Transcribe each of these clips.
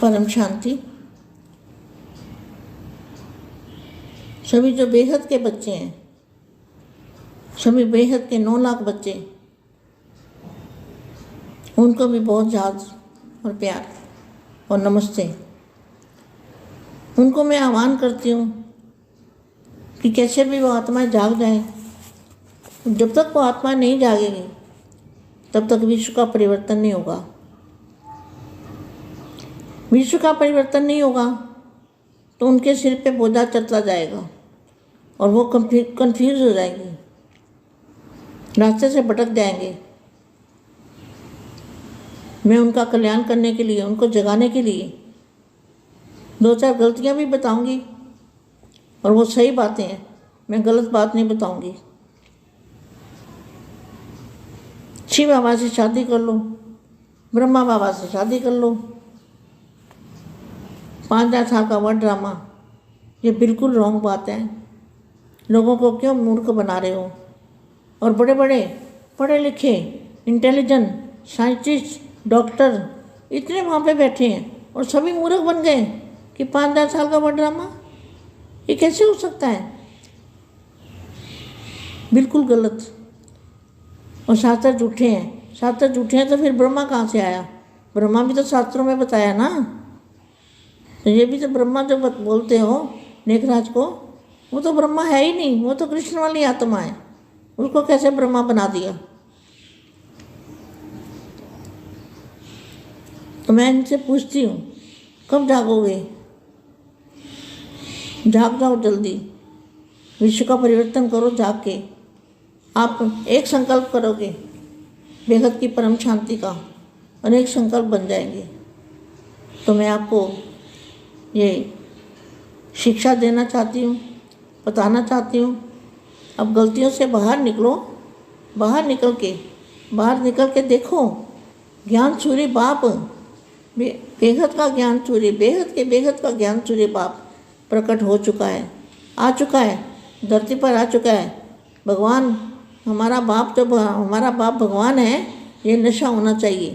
परम शांति। सभी जो बेहद के बच्चे हैं, सभी बेहद के 9 लाख बच्चे, उनको भी बहुत याद और प्यार और नमस्ते। उनको मैं आह्वान करती हूँ कि कैसे भी वो आत्माएं जाग जाएं। जब तक वो आत्मा नहीं जागेगी तब तक विश्व का परिवर्तन नहीं होगा। विश्व का परिवर्तन नहीं होगा तो उनके सिर पे बोझा चलता जाएगा और वो कंफ्यूज हो जाएंगे, रास्ते से भटक जाएंगे। मैं उनका कल्याण करने के लिए, उनको जगाने के लिए 2-4 गलतियां भी बताऊंगी और वो सही बातें हैं, मैं गलत बात नहीं बताऊंगी। शिव बाबा से शादी कर लो, ब्रह्मा बाबा से शादी कर लो, 5000 साल का वर्ड ड्रामा, ये बिल्कुल रॉन्ग बात है। लोगों को क्यों मूर्ख बना रहे हो? और बड़े बड़े पढ़े लिखे इंटेलिजेंट साइंटिस्ट डॉक्टर इतने वहाँ पे बैठे हैं और सभी मूर्ख बन गए कि 5000 साल का वर्ड ड्रामा, ये कैसे हो सकता है? बिल्कुल गलत। और शास्त्र झूठे हैं। शास्त्र झूठे हैं तो फिर ब्रह्मा कहाँ से आया? ब्रह्मा भी तो शास्त्रों में बताया ना। तो ये भी तो ब्रह्मा जो बोलते हो नेकराज को, वो तो ब्रह्मा है ही नहीं, वो तो कृष्ण वाली आत्मा है। उसको कैसे ब्रह्मा बना दिया? तो मैं इनसे पूछती हूँ, कब जागोगे? जाग जाओ जल्दी, विश्व का परिवर्तन करो जाग के। आप एक संकल्प करोगे बेहद की परम शांति का, अनेक संकल्प बन जाएंगे। तो मैं आपको ये शिक्षा देना चाहती हूँ, बताना चाहती हूँ। अब गलतियों से बाहर निकलो, बाहर निकल के देखो, ज्ञान सूर्य बाप, बेहद का ज्ञान सूर्य, बेहद का ज्ञान सूर्य बाप प्रकट हो चुका है, आ चुका है, धरती पर आ चुका है। भगवान हमारा बाप, जब हमारा बाप भगवान है, ये नशा होना चाहिए।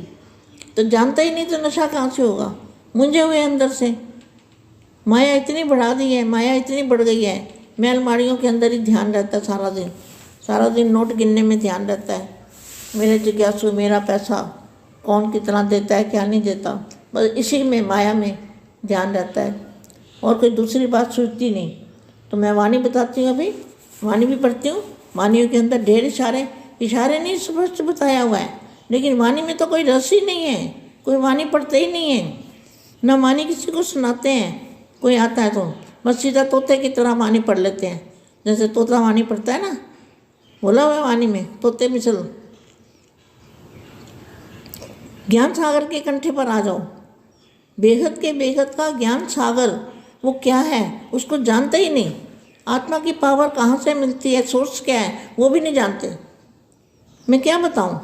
तो जानता ही नहीं तो नशा कहाँ से होगा? मुंझे हुए अंदर से माया इतनी बढ़ा दी है, माया इतनी बढ़ गई है। मैं अलमारियों के अंदर ही ध्यान रहता है सारा दिन नोट गिनने में ध्यान रहता है। मेरे जिज्ञासु, मेरा पैसा कौन कितना देता है, क्या नहीं देता, बस इसी में माया में ध्यान रहता है और कोई दूसरी बात सोचती नहीं। तो मैं वाणी बताती हूँ, अभी वाणी भी पढ़ती हूँ। वाणियों के अंदर ढेर इशारे नहीं स्पष्ट बताया हुआ है, लेकिन वाणी में तो कोई रस ही नहीं है। कोई वाणी पढ़ते ही नहीं है, न वाणी किसी को सुनाते हैं। कोई आता है तो बस सीधा तोते की तरह वाणी पढ़ लेते हैं, जैसे तोता वाणी पढ़ता है ना, बोला हुआ वाणी में तोते मिसल। ज्ञान सागर के कंठे पर आ जाओ। बेहद का ज्ञान सागर वो क्या है उसको जानते ही नहीं। आत्मा की पावर कहाँ से मिलती है, सोर्स क्या है, वो भी नहीं जानते। मैं क्या बताऊं?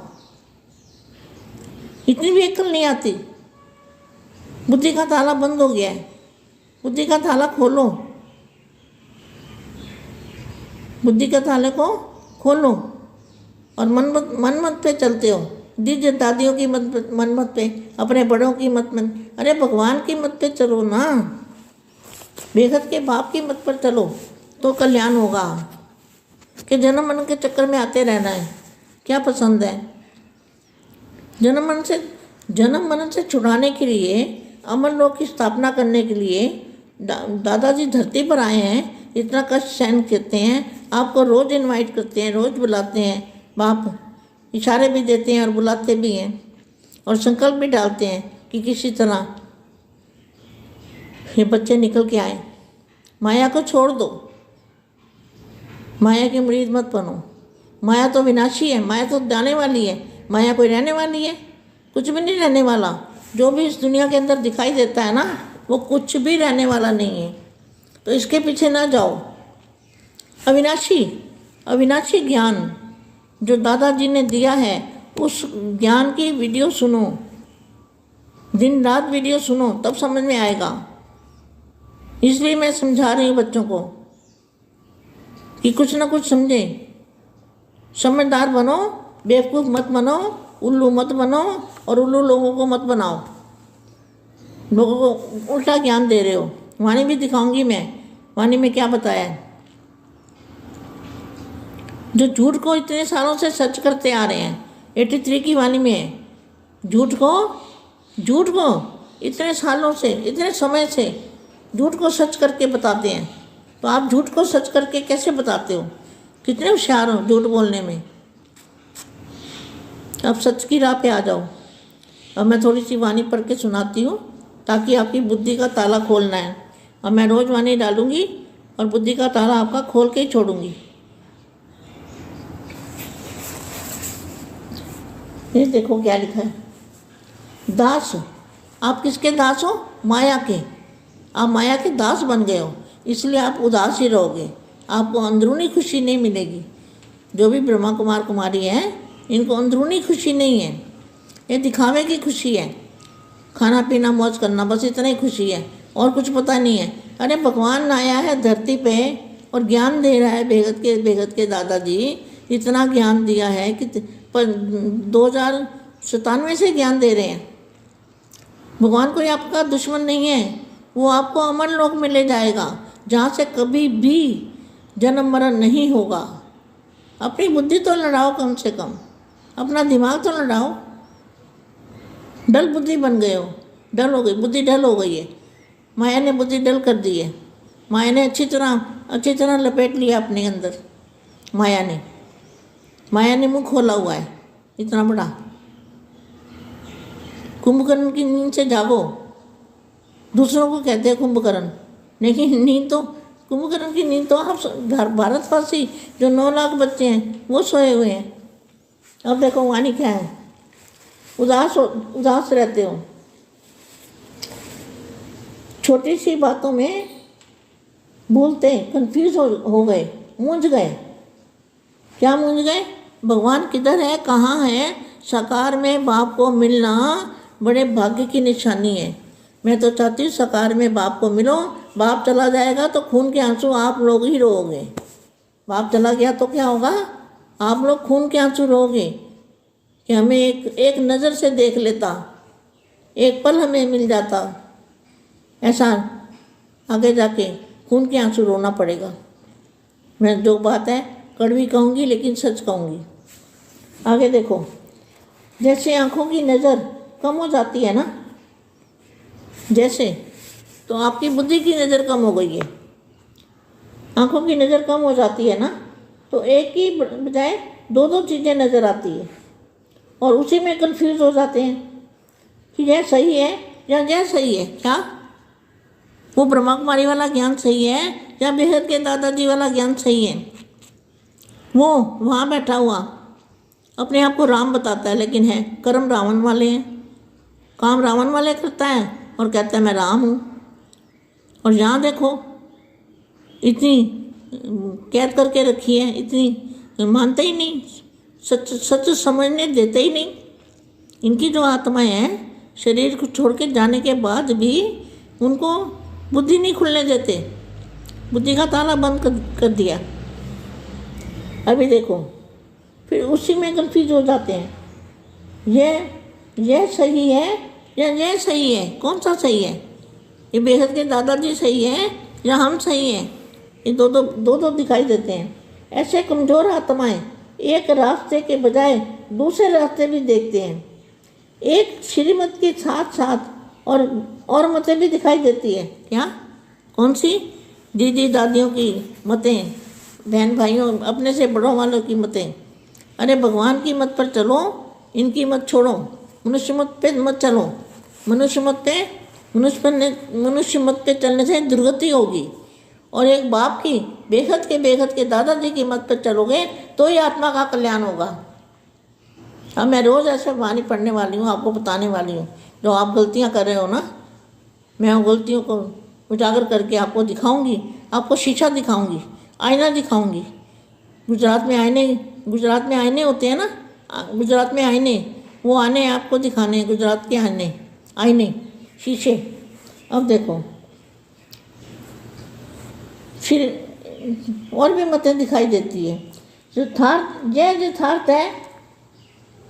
इतनी भी अक्ल नहीं आती। बुद्धि का ताला बंद हो गया है, बुद्धि का ताला खोलो, बुद्धि के ताले को खोलो। और मन मत पे चलते हो, दीजिए दादियों की मन मत पे, अपने बड़ों की मत। अरे भगवान की मत पे चलो ना, बेहद के बाप की मत पर चलो तो कल्याण होगा। कि जन्म मन के चक्कर में आते रहना है, क्या पसंद है? जन्म मन से छुड़ाने के लिए, अमर लोक की स्थापना करने के लिए दादाजी धरती पर आए हैं। इतना कष्ट सहन करते हैं, आपको रोज़ इनवाइट करते हैं, रोज़ बुलाते हैं। बाप इशारे भी देते हैं और बुलाते भी हैं और संकल्प भी डालते हैं कि किसी तरह ये बच्चे निकल के आए। माया को छोड़ दो, माया के मुरीद मत बनो। माया तो विनाशी है, माया तो जाने वाली है। माया कोई रहने वाली है? कुछ भी नहीं रहने वाला। जो भी इस दुनिया के अंदर दिखाई देता है ना, वो कुछ भी रहने वाला नहीं है। तो इसके पीछे ना जाओ। अविनाशी ज्ञान जो दादाजी ने दिया है, उस ज्ञान की वीडियो सुनो, दिन रात वीडियो सुनो, तब समझ में आएगा। इसलिए मैं समझा रही हूँ बच्चों को कि कुछ ना कुछ समझे, समझदार बनो, बेवकूफ़ मत बनो, उल्लू मत बनो और उल्लू लोगों को मत बनाओ। लोगों को उल्टा ज्ञान दे रहे हो। वाणी भी दिखाऊंगी मैं, वाणी में क्या बताया है। जो झूठ को इतने सालों से सच करते आ रहे हैं, 83 की वाणी में है। झूठ को इतने सालों से, इतने समय से झूठ को सच करके बताते हैं। तो आप झूठ को सच करके कैसे बताते हो? कितने होशियार हो झूठ बोलने में। अब सच की राह पे आ जाओ। अब मैं थोड़ी सी वाणी पढ़ के सुनाती हूँ ताकि आपकी बुद्धि का ताला खोलना है। अब मैं रोज़ वाणी डालूंगी और बुद्धि का ताला आपका खोल के ही छोड़ूंगी। ये देखो क्या लिखा है। दास, आप किसके दास हो? माया के। आप माया के दास बन गए हो, इसलिए आप उदास ही रहोगे। आपको अंदरूनी खुशी नहीं मिलेगी। जो भी ब्रह्मा कुमार कुमारी हैं, इनको अंदरूनी खुशी नहीं है, ये दिखावे की खुशी है। खाना पीना मौज करना, बस इतना ही खुशी है, और कुछ पता नहीं है। अरे भगवान आया है धरती पे और ज्ञान दे रहा है। बेगत के दादाजी इतना ज्ञान दिया है कि 2097 से ज्ञान दे रहे हैं। भगवान कोई आपका दुश्मन नहीं है, वो आपको अमर लोक में ले जाएगा जहाँ से कभी भी जन्म मरण नहीं होगा। अपनी बुद्धि तो लड़ाओ, कम से कम अपना दिमाग तो लड़ाओ। डल बुद्धि बन गए हो, डल हो गई बुद्धि, डल हो गई है। माया ने बुद्धि डल कर दी है। माया ने अच्छी तरह लपेट लिया अपने अंदर। माया ने मुंह खोला हुआ है इतना बड़ा। कुंभकर्ण की नींद से जागो। दूसरों को कहते हैं कुंभकर्ण, लेकिन नींद तो कुंभकर्ण की नींद तो आप भारतवासी जो 9 लाख बच्चे हैं वो सोए हुए हैं। अब देखो वाणी क्या है। उदास रहते हो, छोटी सी बातों में भूलते, कंफ्यूज हो गए, मूंझ गए। क्या मूंझ गए? भगवान किधर है, कहाँ है? साकार में बाप को मिलना बड़े भाग्य की निशानी है। मैं तो चाहती हूँ साकार में बाप को मिलो। बाप चला जाएगा तो खून के आंसू आप लोग ही रोओगे। बाप चला गया तो क्या होगा? आप लोग खून के आंसू रोओगे कि हमें एक नज़र से देख लेता, एक पल हमें मिल जाता। ऐसा आगे जाके खून के आंसू रोना पड़ेगा। मैं जो बात है कड़वी कहूँगी लेकिन सच कहूँगी। आगे देखो, जैसे आँखों की नज़र कम हो जाती है ना, जैसे, तो आपकी बुद्धि की नज़र कम हो गई है। आँखों की नज़र कम हो जाती है ना, तो एक की बजाय 2 चीज़ें नज़र आती है और उसी में कंफ्यूज हो जाते हैं कि यह सही है या यह सही है। क्या वो ब्रह्मा कुमारी वाला ज्ञान सही है या बेहद के दादाजी वाला ज्ञान सही है? वो वहाँ बैठा हुआ अपने आप को राम बताता है, लेकिन है कर्म रावण वाले हैं। काम रावण वाले करता है और कहता है मैं राम हूँ। और यहाँ देखो इतनी कैद करके रखी है, इतनी मानते ही नहीं, सच समझने देते ही नहीं। इनकी जो आत्माएं हैं शरीर को छोड़ के जाने के बाद भी उनको बुद्धि नहीं खुलने देते, बुद्धि का ताला बंद कर दिया। अभी देखो फिर उसी में कंफ्यूज हो जाते हैं, यह सही है या यह सही है? कौन सा सही है? ये बेहद के दादाजी सही है या हम सही हैं? ये दो दिखाई देते हैं। ऐसे कमज़ोर आत्माएं एक रास्ते के बजाय दूसरे रास्ते भी देखते हैं। एक श्रीमत के साथ साथ और मतें भी दिखाई देती है। क्या? कौन सी? दीदी दादियों की मतें, बहन भाइयों अपने से बड़ों वालों की मतें। अरे भगवान की मत पर चलो, इनकी मत छोड़ो। मनुष्य मत पे मत चलो। मनुष्य मत पे चलने से दुर्गति होगी। और एक बाप की बेहद के दादाजी की मत पर चलोगे तो ही आत्मा का कल्याण होगा। अब मैं रोज़ ऐसे वाणी पढ़ने वाली हूँ, आपको बताने वाली हूँ। जो आप गलतियाँ कर रहे हो ना, मैं उन गलतियों को उजागर करके आपको दिखाऊंगी, आपको शीशा दिखाऊंगी, आईना दिखाऊंगी। गुजरात में आईने होते हैं ना, गुजरात में आईने, वो आने आपको दिखाने, गुजरात के आईने शीशे। अब देखो फिर और भी मतें दिखाई देती है। यथार्थ है,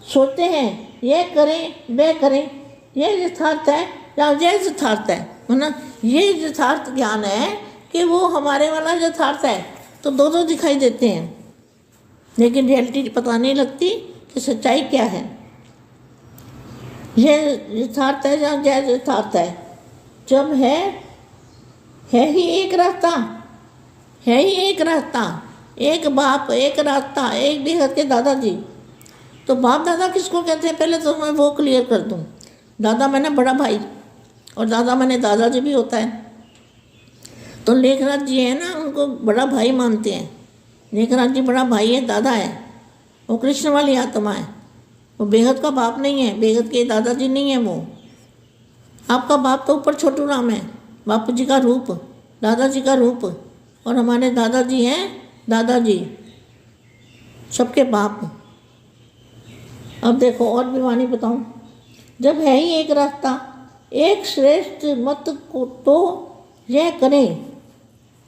सोचते हैं ये करें वे करें, यह यथार्थ है या यह यथार्थ है। मतलब ये यथार्थ ज्ञान है कि वो हमारे वाला यथार्थ है, तो दो दिखाई देते हैं, लेकिन रियलिटी पता नहीं लगती कि सच्चाई क्या है। यह यथार्थ है या यह यथार्थ है। जब है ही एक रास्ता, है ही एक रास्ता, एक बाप, एक रास्ता, एक बेहद के दादाजी। तो बाप दादा किसको कहते हैं, पहले तो मैं वो क्लियर कर दूं। दादा मैंने बड़ा भाई, और दादा मैंने दादाजी भी होता है। तो लेखराज जी है ना, उनको बड़ा भाई मानते हैं। लेखराज जी बड़ा भाई है, दादा है, वो कृष्ण वाली आत्मा है, वो बेहद का बाप नहीं है, बेहद के दादाजी नहीं है। वो आपका बाप तो ऊपर छोटू राम है, बापू जी का रूप, दादाजी का रूप, और हमारे दादाजी हैं दादाजी, सबके बाप। अब देखो और भी वाणी बताऊं। जब है ही एक रास्ता, एक श्रेष्ठ मत को तो यह करें,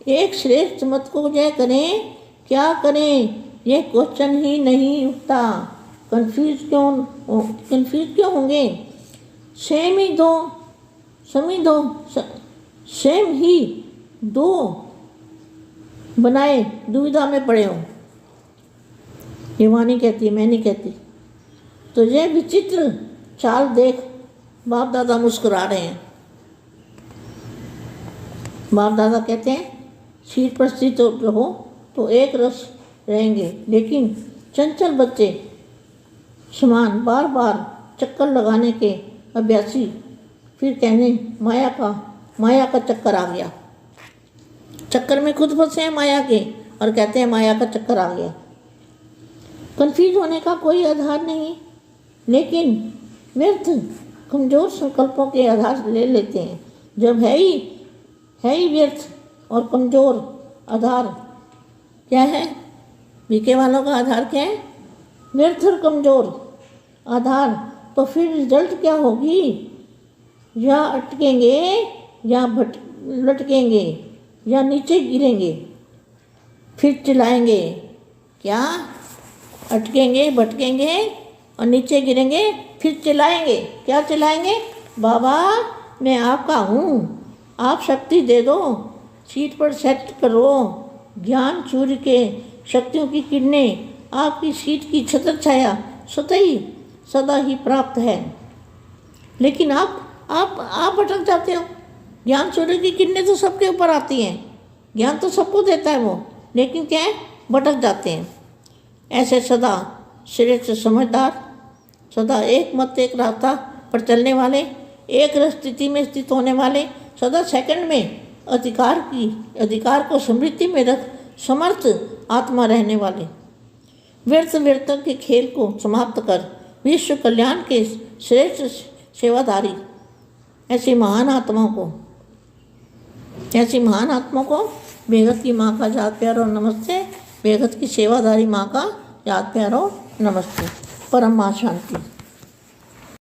एक श्रेष्ठ मत को यह करें, क्या करें ये क्वेश्चन ही नहीं उठता। कंफ्यूज क्यों होंगे। सेम ही दो बनाए दुविधा में पड़े हो। ये वाणी कहती है, मैं नहीं कहती। तो ये विचित्र चाल देख बाप दादा मुस्कुरा रहे हैं। बाप दादा कहते हैं सीट पर स्थित रहो तो एक रस रहेंगे, लेकिन चंचल बच्चे समान बार बार चक्कर लगाने के अभ्यासी फिर कहने माया का चक्कर आ गया। चक्कर में खुद फंसे हैं माया के, और कहते हैं माया का चक्कर आ गया। कंफ्यूज होने का कोई आधार नहीं, लेकिन व्यर्थ कमजोर संकल्पों के आधार ले लेते हैं। जब है ही व्यर्थ और कमजोर आधार क्या है, बीके वालों का आधार क्या है, व्यर्थ और कमजोर आधार, तो फिर रिजल्ट क्या होगी, या अटकेंगे या लटकेंगे या नीचे गिरेंगे, फिर चिल्लाएंगे। क्या अटकेंगे, भटकेंगे और नीचे गिरेंगे, फिर चिल्लाएंगे। क्या चिल्लाएंगे, बाबा मैं आपका हूँ, आप शक्ति दे दो, सीट पर सेट करो, ज्ञान सूर्य के शक्तियों की किरणें आपकी सीट की छत्र छाया स्वतः सदा ही प्राप्त है। लेकिन आप भटक जाते हो। ज्ञान सूर्य की किरणें तो सबके ऊपर आती हैं, ज्ञान तो सबको देता है वो, लेकिन क्या है, भटक जाते हैं। ऐसे सदा श्रेष्ठ समझदार, सदा एक मत एक रास्ता पर चलने वाले, एक स्थिति में स्थित होने वाले, सदा सेकंड में अधिकार को समृद्धि में रख समर्थ आत्मा रहने वाले, व्यर्थ के खेल को समाप्त कर विश्व कल्याण के श्रेष्ठ सेवाधारी, ऐसी महान आत्माओं को बेगत की माँ का याद प्यार और नमस्ते। बेगत की सेवाधारी माँ का याद प्यार और नमस्ते। परम माँ शांति।